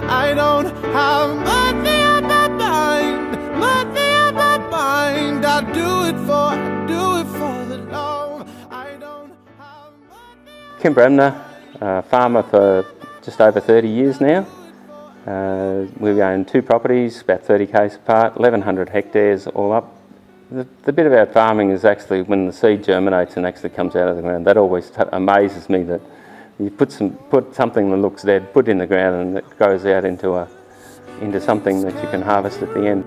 I don't have money on my mind. I do it for the love. I don't have money. Bremner, farmer for just over 30 years now. We own 2 properties, about 30 k's apart, 1,100 hectares all up. The bit about farming is actually when the seed germinates and actually comes out of the ground. That always amazes me, that you put something that looks dead, put in the ground, and it grows out into something that you can harvest at the end.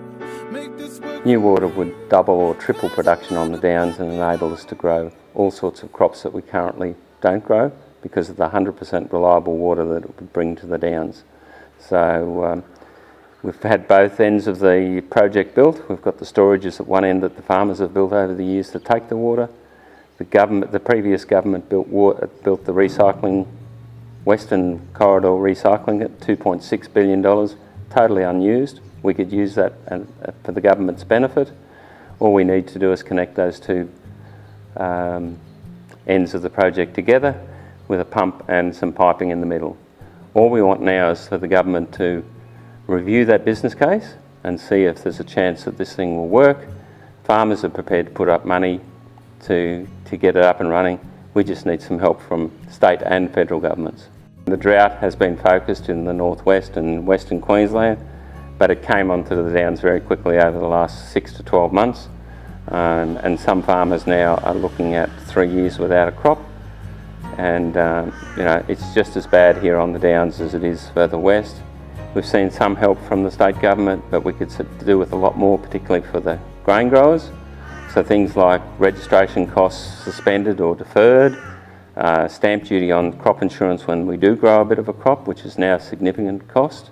New water would double or triple production on the downs and enable us to grow all sorts of crops that we currently don't grow because of the 100% reliable water that it would bring to the downs. So we've had both ends of the project built. We've got the storages at one end that the farmers have built over the years to take the water. The previous government built the recycling, Western Corridor recycling at $2.6 billion, totally unused. We could use that for the government's benefit. All we need to do is connect those 2 ends of the project together with a pump and some piping in the middle. All we want now is for the government to review that business case and see if there's a chance that this thing will work. Farmers are prepared to put up money to get it up and running. We just need some help from state and federal governments. The drought has been focused in the northwest and western Queensland, but it came onto the downs very quickly over the last 6 to 12 months. And some farmers now are looking at 3 years without a crop. And it's just as bad here on the downs as it is further west. We've seen some help from the state government, but we could do with a lot more, particularly for the grain growers. So things like registration costs suspended or deferred, stamp duty on crop insurance when we do grow a bit of a crop, which is now a significant cost.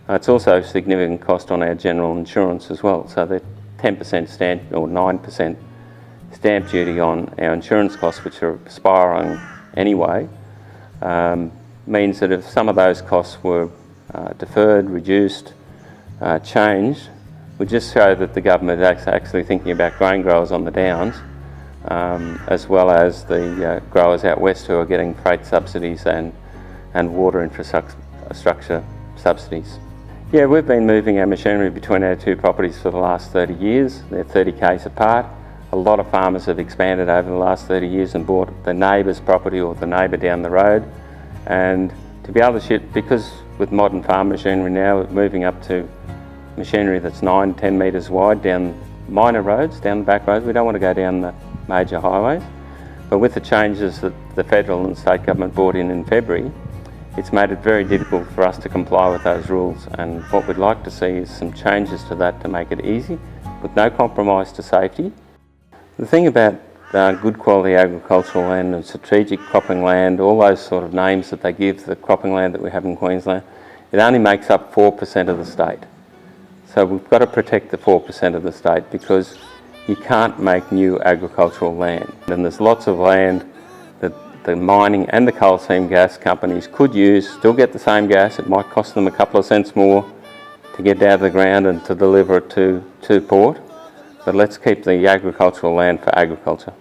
It's also a significant cost on our general insurance as well. So the 10% stamp or 9% stamp duty on our insurance costs, which are spiralling anyway, means that if some of those costs were deferred, reduced, changed, would just show that the government is actually thinking about grain growers on the downs, as well as the growers out west who are getting freight subsidies and water infrastructure subsidies. Yeah, we've been moving our machinery between our 2 properties for the last 30 years. They're 30 k's apart. A lot of farmers have expanded over the last 30 years and bought the neighbour's property or the neighbour down the road. And to be able to ship, because with modern farm machinery now, moving up to machinery that's 9-10 metres wide down minor roads, down the back roads, we don't want to go down the major highways. But with the changes that the federal and state government brought in February, it's made it very difficult for us to comply with those rules. And what we'd like to see is some changes to that to make it easy, with no compromise to safety. The thing about good quality agricultural land and strategic cropping land, all those sort of names that they give the cropping land that we have in Queensland, it only makes up 4% of the state. So we've got to protect the 4% of the state, because you can't make new agricultural land. And there's lots of land that the mining and the coal seam gas companies could use, still get the same gas. It might cost them a couple of cents more to get it out of the ground and to deliver it to port. But let's keep the agricultural land for agriculture.